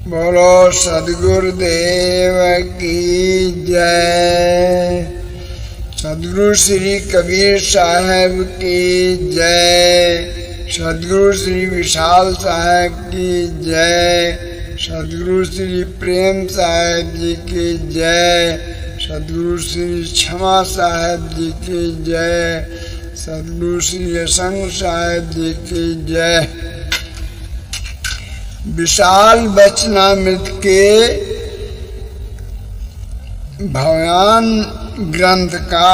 बोलो सद्गुरुदेव की जय। सद्गुरु श्री कबीर साहब की जय। सद्गुरु श्री विशाल साहब की जय। सद्गुरु श्री प्रेम साहब जी की जय। सद्गुरु श्री क्षमा साहब जी की जय। सद्गुरु श्री असंग साहब जी की जय। विशाल वचनामृत के भगवान ग्रंथ का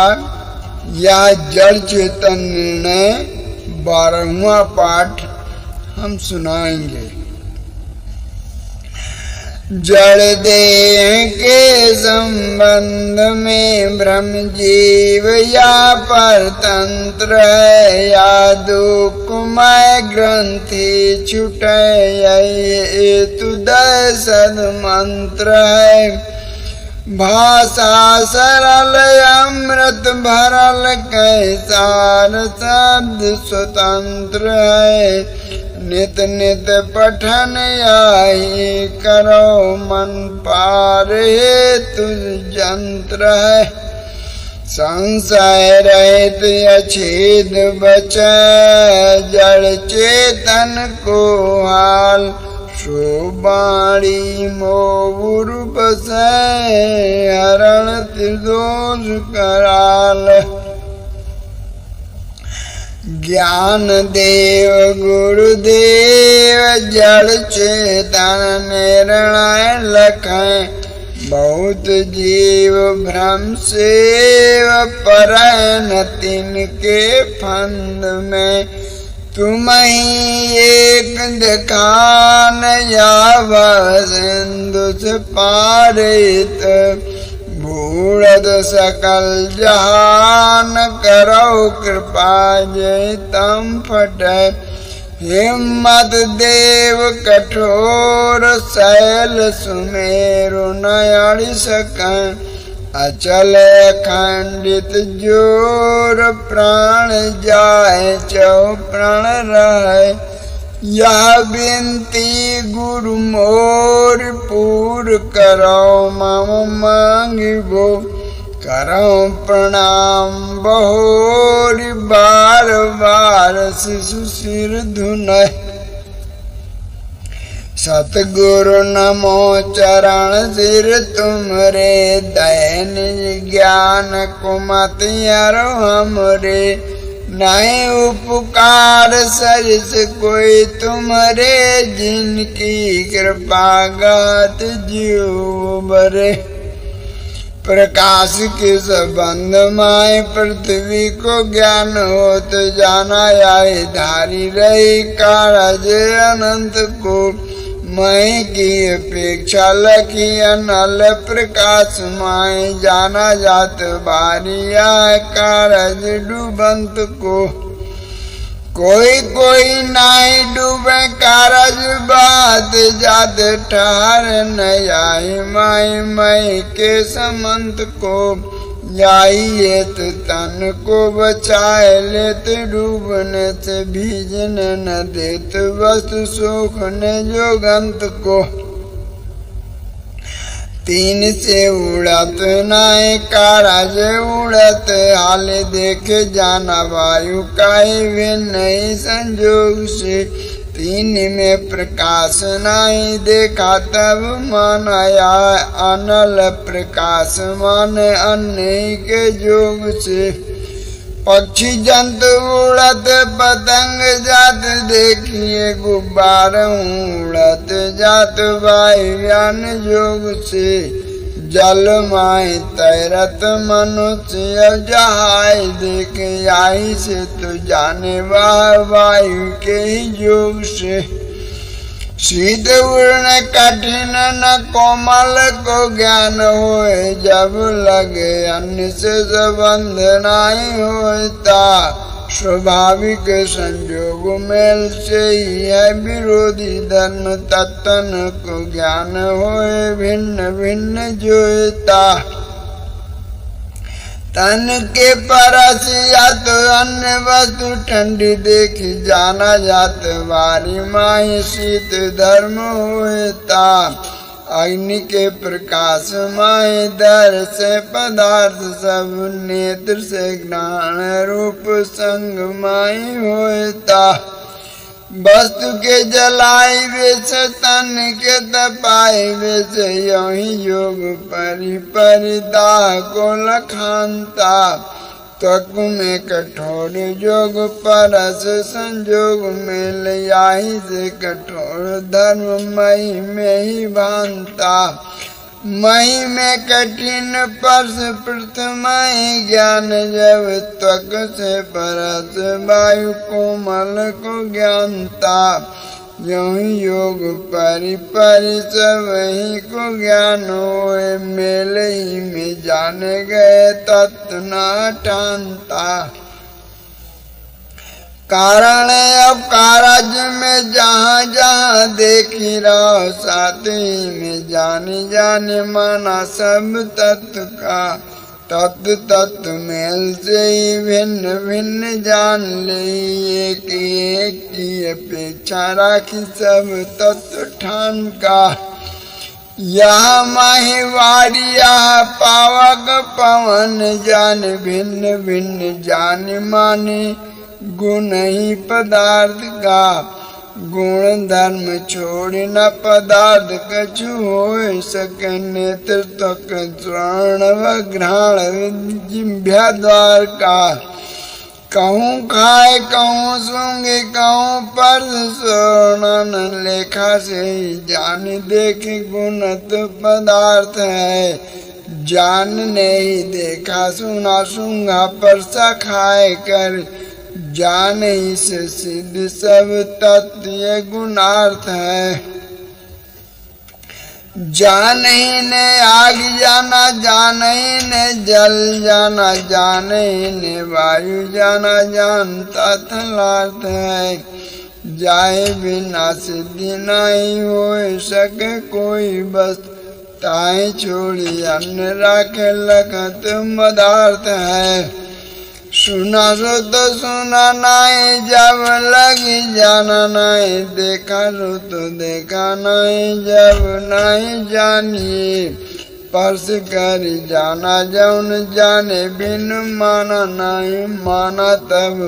यह जड़ चेतन निर्णय 12वां पाठ हम सुनाएंगे। जड़ देह के संबंध में ब्रह्म जीव या परतंत्र है, या दुखमय ग्रंथि छुटे तुदय सदमंत्र है। भाषा सरल अमृत भरल कैसार शब्द स्वतंत्र है। नित नित पठन आई करो मन पार हे तुझ जंत्र है। संशय रहित अछेद बचै जड़ चेतन को हाल। शोबाणी मोर बसै हरण त्रिदोष कराल। ज्ञान देव गुरुदेव जड़ चेतन निर्णय लखें। बहुत जीव भ्रम से परन तिनके फंद में। तुम ही एक दिखान याव सिंधु से पारित। बूढ़ सकल जहान करो कृपा जय तम फटे। हिम्मत देव कठोर शैल सुमेरु नयण सकें। अचल खंडित जोर प्राण जाए चौ प्राण रहे। यह विनती गुरु मोर पूर करो मम मांगिबो। करो प्रणाम बहोरी बार बार शिशु सिर धुनय। सतगुरु नमो चरण सिर तुमरे। दैन ज्ञान कुमत यारो हमरे। नहीं उपकार सरिस कोई तुम्हारे। जिनकी कृपा गात जीव बरे। प्रकाश के संबंध माए पृथ्वी को ज्ञान होत जाना। आए धारी रही कारज अनंत को। मैं की अपेक्षा लखी अनल प्रकाश माए। जाना जात बारिया कारज डूबंत को। कोई कोई नाई डूबे कारज बात जात ठहर न आई। माई मई के समंत को जाइए तो तन को बचाए लेत। डूबने से भीजने न देत वस्तु सूखने जोगंत को। तीन से उड़त नाय कारज उड़त हाल देखे जाना। वायु काई वे नई संजोग से। तीन में प्रकाश नाई देखा तब मानाया। अनल प्रकाश माने अन्य के जोग से। पक्षी जंतु उड़त पतंग जात देखिए। गुब्बार उड़त जात वायुयान जोग से। जल माए तैरत मनुष्य जहाय देख आई से। तो जाने वह वायु के ही जोग से। शीत उड़ने कठिन न कोमल को ज्ञान होए। जब लगे अन्य से संबंध नहीं होता। स्वाभाविक संयोग मेल से ही है विरोधी धर्म। तत्न को ज्ञान होए भिन्न भिन्न जोता। तन के परस या तो अन्य वस्तु ठंडी देखी जाना जात वारी माही शीत धर्म होता अग्नि के प्रकाश माए दर से पदार्थ सब नेत्र से ग्रहण रूप संग माए होता वस्तु के जलाई वेश तन के तपाए वेश यही योग परि परिदाह को लखानता त्वक में कठोर योग परस संयोग में लयाही से कठोर धर्म मई में ही भानता मई में कठिन परस प्रथम ज्ञान जब त्वक से परस वायु कोमल को ज्ञानता यूं योग परि परि सब ही को ज्ञान होए मेल ही में जाने गए तत्व न ठानता कारण अब कारज में जहाँ जहाँ देखी रहो साथ ही में जाने जाने माना सब तत्व का तत्व तत्व मेल से ही भिन्न भिन्न जान ले एक की अपेक्षा राखी सब तत्व ठान का यहाँ माही वारी यहाँ पावक पवन जान भिन्न भिन्न जान माने गुण ही पदार्थ का गुण धर्म छोड़ न पदार्थ कछु हो सके नेत्र तक श्रवण व घ्राण जिह्वा द्वार का कहूँ खाए कहूँ सूंगे कहूँ पर श्रवण लेखा से जान देखे गुणत पदार्थ है जान नहीं देखा सुना सूंगा परसा खाए कर जान ही से सिद्ध सब तत्व ये गुणार्थ है जान ही ने आग जाना जान ही ने जल जाना जान ही ने वायु जाना जानता थलार्थ है जाए बिना सिद्धि नहीं हो सके कोई बस ताए छोड़ी अन्न राखे लखत पदार्थ है सुना सो तो सुना नहीं जब लगी जाना नहीं देखा सो तो देखा नहीं जब नहीं जानिए परस कर जाना जौन जाने बिन माना नहीं माना तब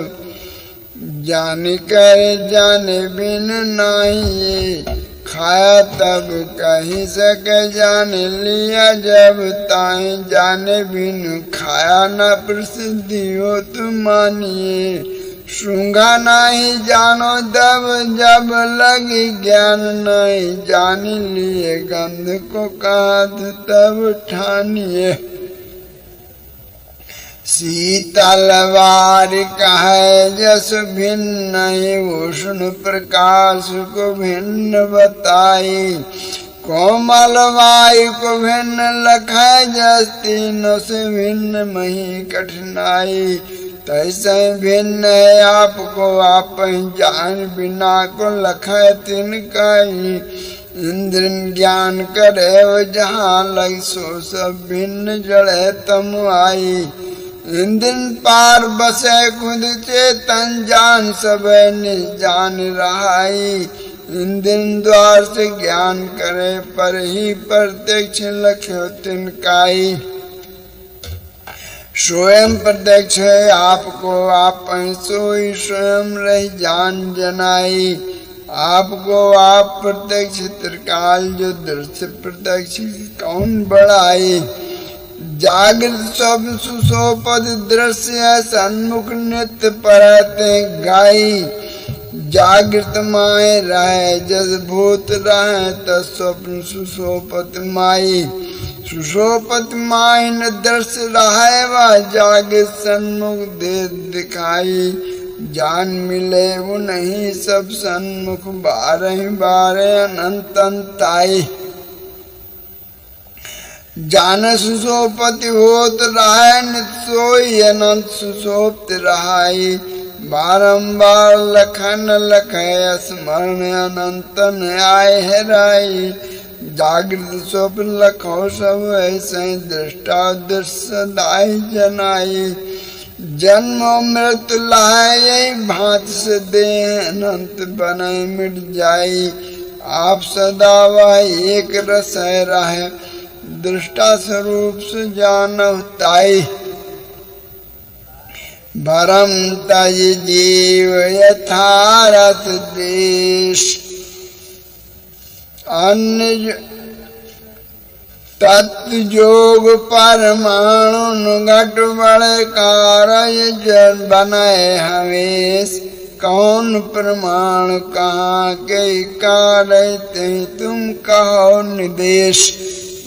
जाने कर जाने बिन नहीं खाया तब कहीं सके जाने लिया जब ताए जाने बिन खाया न प्रसिद्धि हो तुम मानिए श्रृंगा नहीं जानो तब जब लगी ज्ञान नहीं जान लिए गंध को काद तब ठानिए शीतल वार कहे जस भिन्न उष्ण प्रकाश को भिन्न बताई कोमल वायु को भिन्न लखाए जस तीनों से भिन्न मही कठिनाई तैसे भिन्न है आपको आप जान बिना को लखाए तिनकाई इंद्र ज्ञान करे जहाँ लग सो सब भिन्न जड़े तम आई इंद्रन पार बसे खुद चेतन जान सब जान रहाई इंद्रन द्वार से ज्ञान करे पर ही प्रत्यक्ष लक्ष्य तिनकाई स्वयं प्रत्यक्ष है आपको आप सोई स्वयं रही जान जनाई आपको आप प्रत्यक्ष त्रिकाल जो दृश्य प्रत्यक्ष कौन बढ़ाई जागृत सब सुसोपद दृश्य सन्मुख नित्य परते गाई जागृत माए रहे जस भूत रहे तस्वप्न सुसोपत माई सुसोपत माई न दृश्य रहे वह जागृत सन्मुख दे दिखाई जान मिले वो नहीं सब सन्मुख बारह बारह अनंत अंताई जान सुसोपति होत रहा नित सोई अनंत सुसोप्त रहाई बारंबार लखन लख स्मरण अनंत आय हेराई जागृत स्वप्न लखो सब ऐसे दृष्टा दृश्य दाय जनाई जन्म मृत्यु लाए भांत से देह अनंत बने मिट जाई आप सदा वह एक रस है राह दृष्टा स्वरूप से जानव ताई भरम तज जीव यथारथ देश अन्य तत्व जोग परमाणु घट बड़े कार्य जन बनाए हमेश कौन प्रमाण कहाँ के कार्य तुम कहो निदेश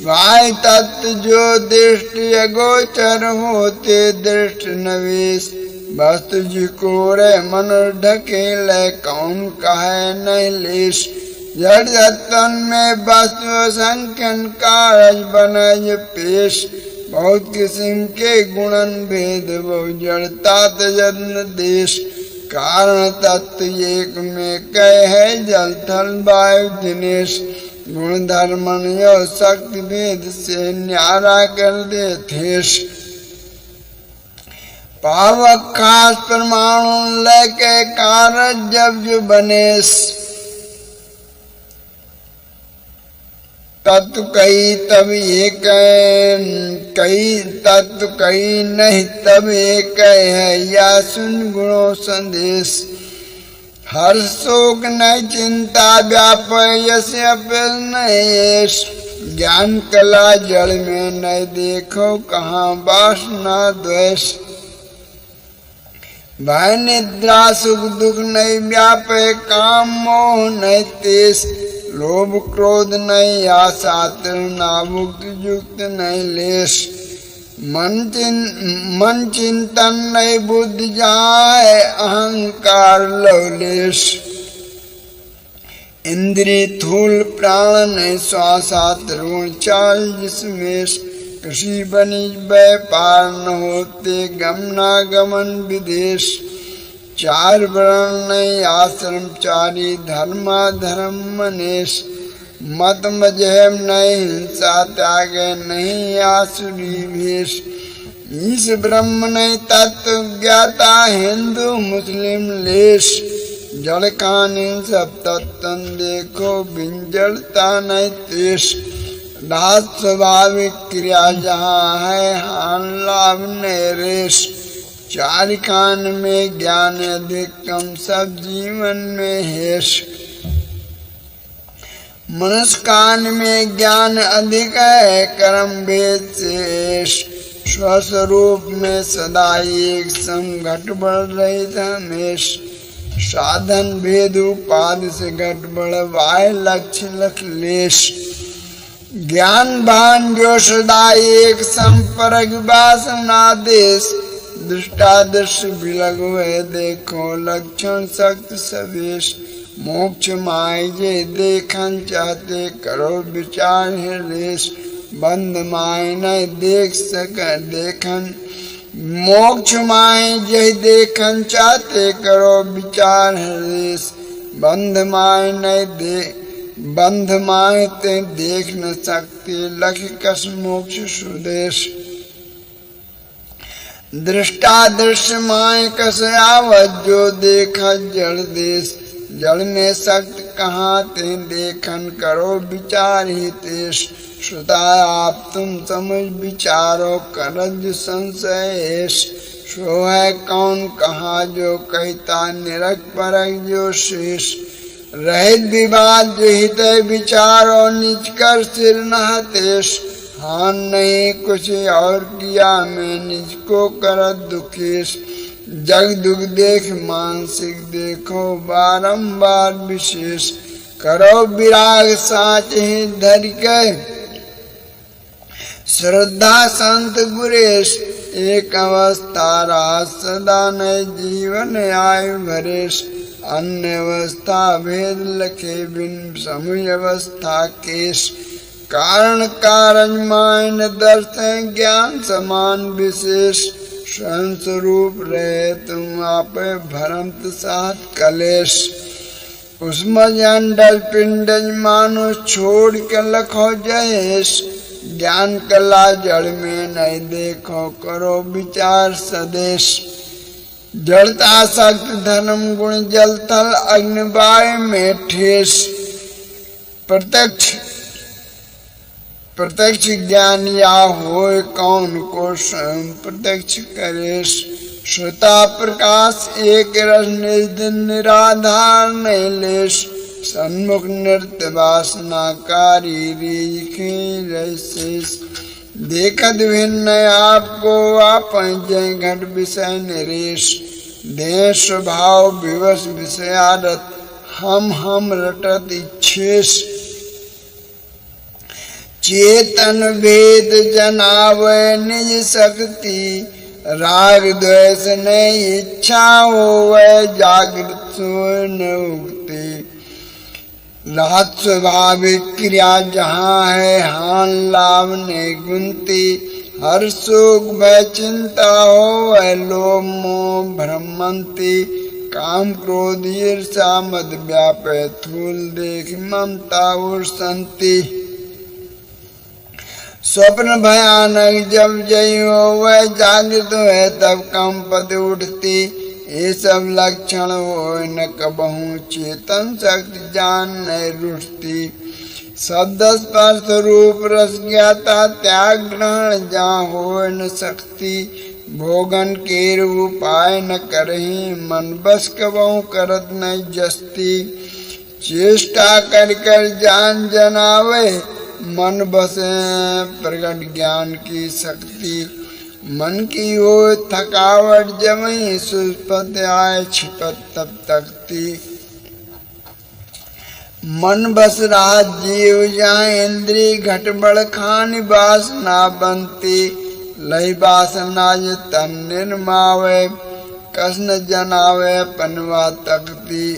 वाय तत्व जो दृष्टि अगोचर होते दृष्ट नवेश वस्तु जी को रे मन ढकेले कौन कहे नहीं लेश जड़ जतन में वस्तु संख्यन कारज बनय पेश बहुत किस्म के गुणन भेद बहु जड़ता तजन देश कारण तत्व एक में कहे जल थल वायु दिनेश गुण धर्मन यो शक्ति भेद से न्यारा कर दे थेश पावक खास परमाणु लेके कारज जब जो बनेश तत्व कई तब एक कई तत्व कई नहीं तब एक है या सुन गुणों संदेश हर शोक नहीं चिंता व्यापय यश ज्ञान कला जड़ में नहीं देखो कहाँ वासना द्वेष भय निद्रा सुख दुख नहीं व्यापय काम मोह नहीं तेज लोभ क्रोध नहीं आशा तृष्णा मुक्त युक्त नहीं लेश मन चिंतन नहीं बुद्धि जाए अहंकार लवलेश इंद्रिय थूल प्राण नहीं श्वासा तरुण चाल जिसमें कृषि बनिज व्यापार न होते गमनागमन विदेश चार वर्ण नहीं आश्रम चारी धर्मा धर्म मनेश मत मजहब नहीं हिंसा त्यागे नहीं आसुरी भेष ईश ब्रह्म नहीं तत्व ज्ञाता हिंदू मुस्लिम लेश जड़ कानी सब तत्व देखो बिंजड़ता नहीं तेष राज स्वाभाविक क्रिया जहाँ है हान लाभ नरेश चार कान में ज्ञान अधिक कम सब जीवन में हेश मनुष्य कान में ज्ञान अधिक है कर्म भेद शेष स्वस्वरूप में सदा एक संग घट बढ़ रही हमेश साधन भेद उपाधि से घट बढ़ वाय लक्ष्य लखलेश ज्ञान भान जो सदा एक संपर्क वासना देश दृष्टादृश्य विलग हुए देखो लक्षण शक्ति सवेश मोक्ष माय जे देखन चाहते करो विचार हृदेश बंद माय न देख सक देखन मोक्ष माय जे देखन चाहते करो विचार हृदेश बंध माय न दे बंध माय ते देख न सकते लख कस मोक्ष सुदेश दृष्टा दृश्य माय कस आवत जो देखा जड़ देश जड़ में सक्त कहाँ ते देखन करो विचार ही तेष श्रुता आप तुम समझ विचारो करज संशय सो है कौन कहाँ जो कहता निरख परख जो शेष रहित विवाद जो हित विचारो निज कर सिर नहतेश हान नहीं कुछ और किया मैं निज को करत दुखेश जग दुख देख मानसिक देखो बारंबार विशेष करो विराग साच ही धर के श्रद्धा संत गुरेश एक अवस्था राज सदा नए जीवन आयु भरेश अन्य अवस्था भेद लखे बिन समूह अवस्था केश कारण कारण मान दर्शन ज्ञान समान विशेष स्वयं स्वरूप रहे तुम आप भ्रंत साथ कलेश उसमें अंडज पिंडज मानुष छोड़ के लखो जयेश, ज्ञान कला जड़ में नहीं देखो करो विचार सदेश। जड़ता शक्ति धर्म गुण जल थल अग्निवाय में ठेस, प्रत्यक्ष ज्ञान या होए कौन को स्वयं प्रत्यक्ष करेश। श्रोता प्रकाश एक रस निर्दिन निराधार नहीं लेश, सन्मुख नृत्य वासनाकारी रीख देखत भिन्न आपको आप जय घट विषय निरेश। देह स्वभाव विवश विषयारत हम रटत इच्छेश। चेतन भेद जनावे निज शक्ति, राग द्वेष नहीं इच्छा होवे जागृत सोए न उगती। रात स्वाभाविक क्रिया जहाँ है हान लाभ ने गुनती। हर सुख भय चिंता हो लोभ मोह भ्रमंती। काम क्रोध ईर्षा मद व्यापे थूल देख ममता उर्संती। स्वप्न भयानक जब जय हो वह जागृत है तब कंपत उठती। ये सब लक्षण हो न कबहू चेतन शक्ति जान नहीं रुठती। शब्द स्पर्श रूप रस ज्ञाता त्याग ग्रहण जहाँ हो न सकती। भोगन के उपाय न करही मन बस कबहू करत नहीं जस्ती। चेष्टा कर कर जान जनावे मन बसे प्रगट ज्ञान की शक्ति। मन की हो थकावट जमई सुपत आए छिपत तब तकती। मन बस रहा जीव जाए इंद्री घट बड़ खान वासना बनती। लई वासना जे तन निर्मावे कसन जनावे पनवा तकती।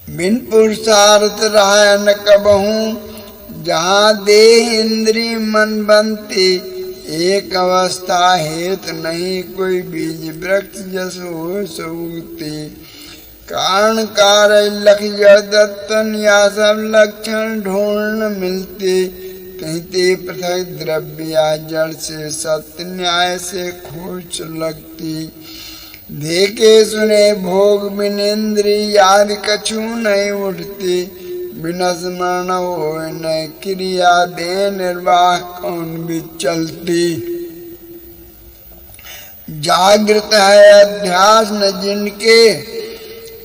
बिन पुरुषार्थ रहा न कबहू जहाँ देह इंद्री मन बनती। एक अवस्था हेत नहीं कोई बीज वृक्ष जस हो सऊती। कारण कार्य लख जड़ दत्तन या सब लक्षण ढूंढ मिलते। कहते पृथक द्रव्य या जड़ से सत्य न्याय से खोज लगती। देखे सुने भोग बिन इंद्री याद कछु नहीं उठती। बिना स्मरण हो न क्रिया दे निर्वाह कौन भी चलती। जागृत है अध्यास न जिनके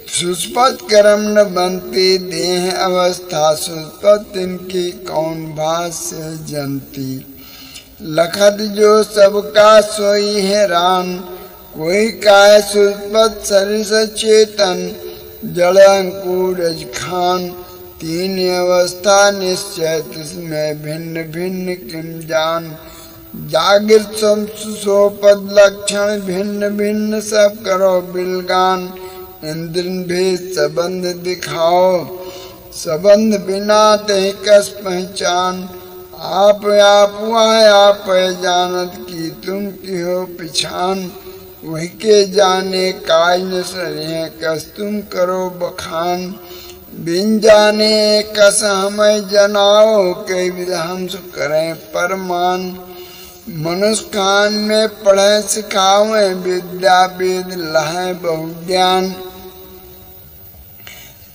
सुस्पत कर्म न बनती। देह अवस्था सुस्पत इनकी कौन भाष्य जनती। लखत जो सबका सोई हैरान कोई काय सुस्पत शरीर चेतन। जड़ अंकुर खान तीन अवस्था निश्चय तिसमें भिन्न भिन्न किम जान। जागृत सुसोपद लक्षण भिन्न भिन्न सब करो बिलगान। इंद्रिय भेद संबंध दिखाओ संबंध बिना ते कस पहचान। आप आप जानत की तुम की हो पिछान। वही के जाने काज न सरे कस तुम करो बखान। बिन जाने कस हमें जनाओ कई विध हम करें परमान। मनुष्य खान में पढ़े सिखावे विद्या वेद लहे बहु ज्ञान।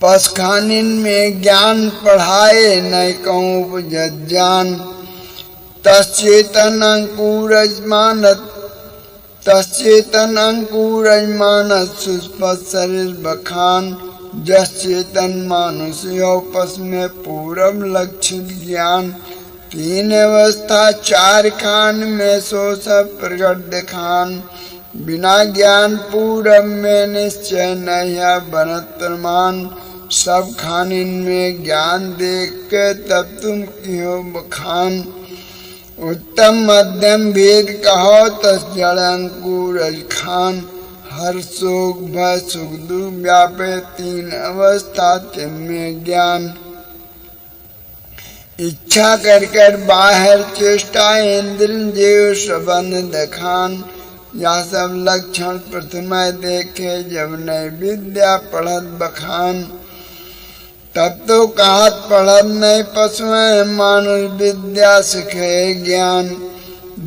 पस खानिन में ज्ञान पढ़ाए न कहूँ उपजत जान। तश्चेतन अंकुर मानस सुस्पत शरीर बखान। जस चेतन मानुष पस में पूरब लक्षित ज्ञान। तीन अवस्था चार खान में सो सब प्रगट दिखान। बिना ज्ञान पूरब में निश्चय नहीं बनत प्रमाण। सब खानिन में ज्ञान देख के तब तुम क्यों बखान। उत्तम मध्यम भेद कहो तस जड़ अंकुर खान। हर सुख भय सुख दुख व्यापे तीन अवस्था तिनमें ज्ञान। इच्छा कर कर बाहर चेष्टा इंद्रिय जीव संबंध दखान। यह सब लक्षण प्रथम देखे जब नई विद्या पढ़त बखान। तब तो कहत पढ़त नहीं पशुएं मानुष विद्या सिखे ज्ञान।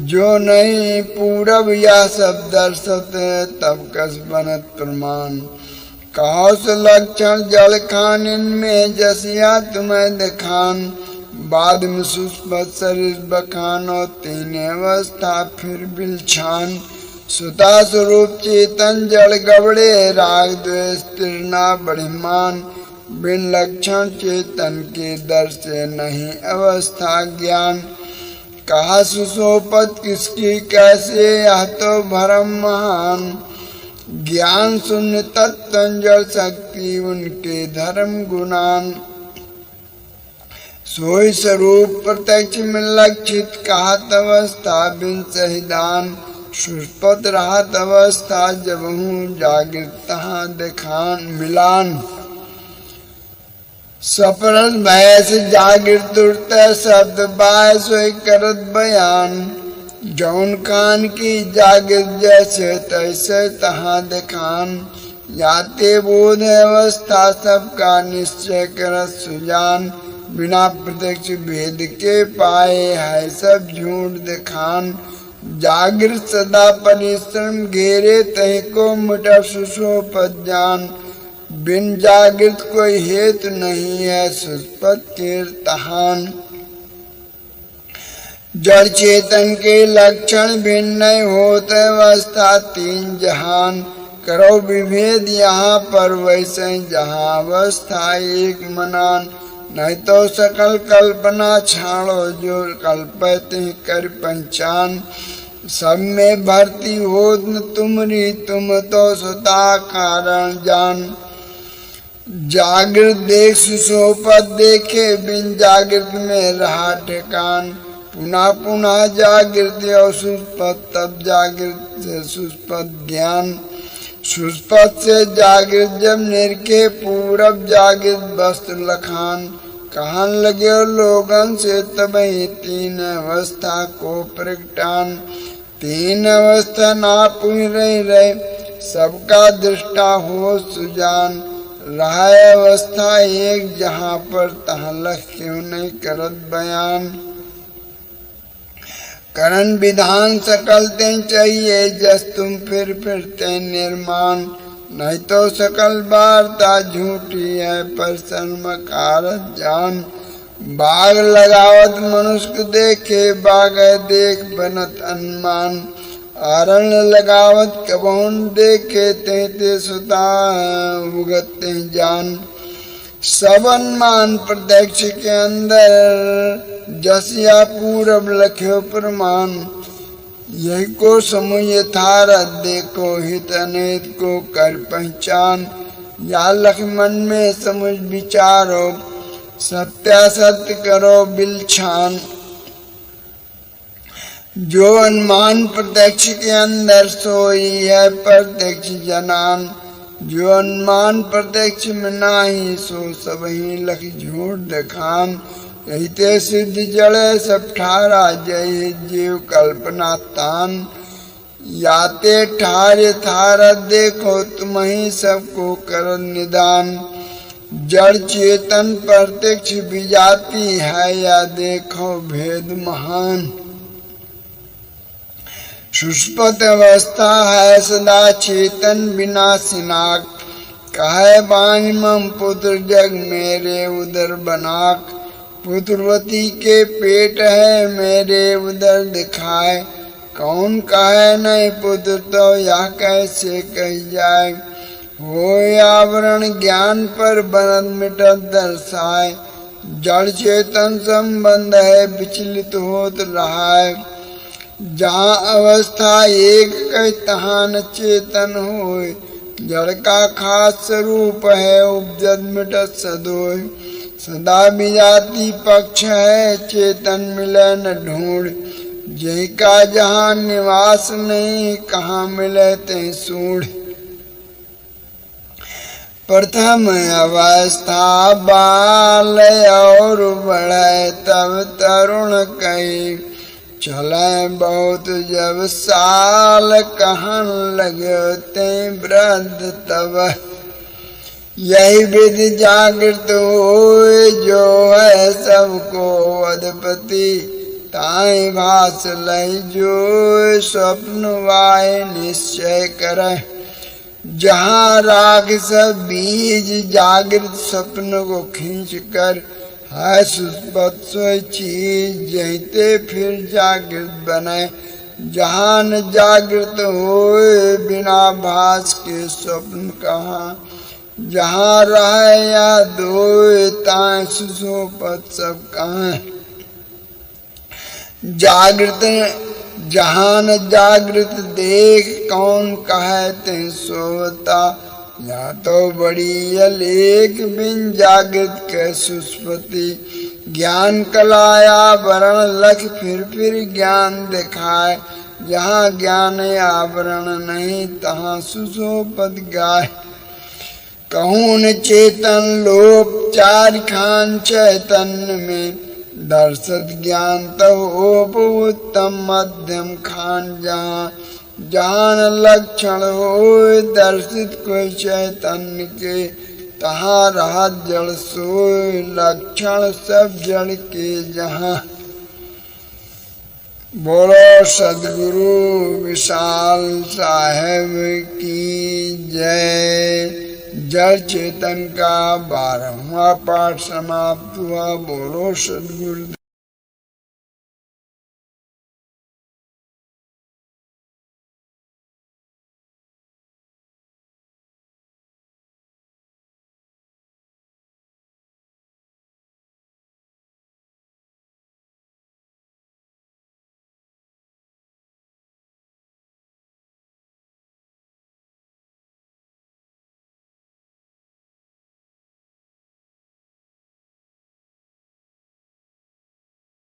जो नहीं पूरब यह सब दर्शत तब कस बनत प्रमाण। कहो से लक्षण जल खान इनमें जसिया तुम्हें दिखान। बाद में सुष्पत शरीर बखानो तीन अवस्था फिर बिलछान। सुता स्वरूप चेतन जड़ गबड़े राग द्वेष तृष्णा बढ़िमान। बिन लक्षण चेतन के दर से नहीं अवस्था ज्ञान। कहा सुसोपत किसकी कैसे यह तो भरम महान। ज्ञान शून्य तत्व जड़ शक्ति उनके धर्म गुणान। सोई स्वरूप प्रत्यक्ष में लक्षित कहत अवस्था बिन सहिदान। सुष्पत रहत अवस्था जब हूँ जागृत तहाँ दिखान मिलान। सपरस भय से जागृत उठत शब्द बाय सोई करत बयान। जौन कान की जागृत जैसे तैसे तहाँ दिखान। याते बोध अवस्था सबका निश्चय करत सुजान। बिना प्रत्यक्ष भेद के पाए है सब झूठ दिखान। जागृत सदा परिश्रम घेरे तही को मिटा सुसोपत जान। बिन जागृत कोई हेतु नहीं है सुष्पत के तहान। जड़ चेतन के लक्षण भिन्न नहीं होते अवस्था तीन जहान। करो विभेद यहाँ पर वैसे जहाँ अवस्था एक मनान। नहीं तो सकल कल्पना छाड़ो जो कल्पते कर पहचान। सब में भर्ती हो न तुमरी तुम तो सुता कारण जान। जागृत देख सुसोपत देखे बिन जागृत में रहा ठिकान। पुनः पुनः जागृत और सुष्पत तब जागृत से सुष्पत ज्ञान। सुष्पत से जागृत जब निरखे पूरब जागृत वस्तु लखान। कहन लगे लोगन से तब ही तीन अवस्था को प्रगटान। तीन अवस्था ना पूरी रहे सबका दृष्टा हो सुजान। रहा अवस्था एक जहाँ पर तहाँ लख क्यों नहीं करत बयान। करण विधान सकल ते चाहिए जस तुम फिरते निर्माण। नहीं तो सकल वार्ता झूठी है पर सन्मकारत जान। बाग लगावत मनुष्य देखे बाग देख बनत अनुमान। आरण्य लगावत कबौन देखे ते सुता उगते जान। सब अनुमान प्रत्यक्ष के अंदर जसिया पूरब लख्यो प्रमाण। यही को समूह यथारथ देखो हित अनेत को कर पहचान। या लख मन में समझ विचारो सत्यासत्य करो बिलछान। जो अनुमान प्रत्यक्ष के अंदर सोई है प्रत्यक्ष जनान। जो अनुमान प्रत्यक्ष में नाही सो सब ही लख झूठ दिखान। यही ते सिद्ध जड़े सब ठारा जय जीव कल्पना तान। याते ठार यथारथ देखो तुम ही सबको कर निदान। जड़ चेतन प्रत्यक्ष विजाती है या देखो भेद महान। सुष्पत अवस्था है सदा चेतन विनाशिनाक। कहे बांझ मम पुत्र जग मेरे उदर बनाक। पुत्रवती के पेट है मेरे उदर दिखाए। कौन कहे नहीं पुत्र तो यह कैसे कही जाए। हो आवरण ज्ञान पर बनत मिटत दर्शाए। जड़ चेतन संबंध है विचलित होत रहा है। जहाँ अवस्था एक कह तहाँ न चेतन होय। जड़ का खास स्वरूप है उपजत मिटत सदोय। सदा विजाति पक्ष है चेतन मिले न ढूंढ। जही का जहाँ निवास नहीं कहाँ मिले ते सूढ़। प्रथम अवस्था बाल और बढ़े तब तरुण कही। चले बहुत जब साल कहन लगे ते वृद्ध तब यही विधि जागृत होए जो है सबको अधिपति ताई भास लय जो स्वप्न वाय निश्चय करे जहाँ राग सब बीज जागृत स्वप्न को खींच कर है सुष्पत चीज जैते फिर जागृत बने जहाँ न जागृत होए बिना भास के स्वप्न कहाँ जहाँ रहे या दोए ताए सुषोपत सब कहाँ जागृत जहाँ न जागृत देख कौन कहते सोता या तो बड़ी अलेख बिन जागृत के सुष्पति ज्ञान कलाया वरण लख फिर ज्ञान दिखाए जहाँ ज्ञान आवरण नहीं तहाँ सुषोपत गाय कहून चेतन लोप चार खान चैतन्य में दर्शत ज्ञान तब उत्तम मध्यम खान जहाँ जान लक्षण हो दर्शित कोई चैतन्य के तहाँ राहत जड़ सोए लक्षण सब जड़ के जहाँ बोलो सदगुरु विशाल साहेब की जय। जड़ चेतन का 12वां पाठ समाप्त हुआ। बोलो सदगुरुदेव।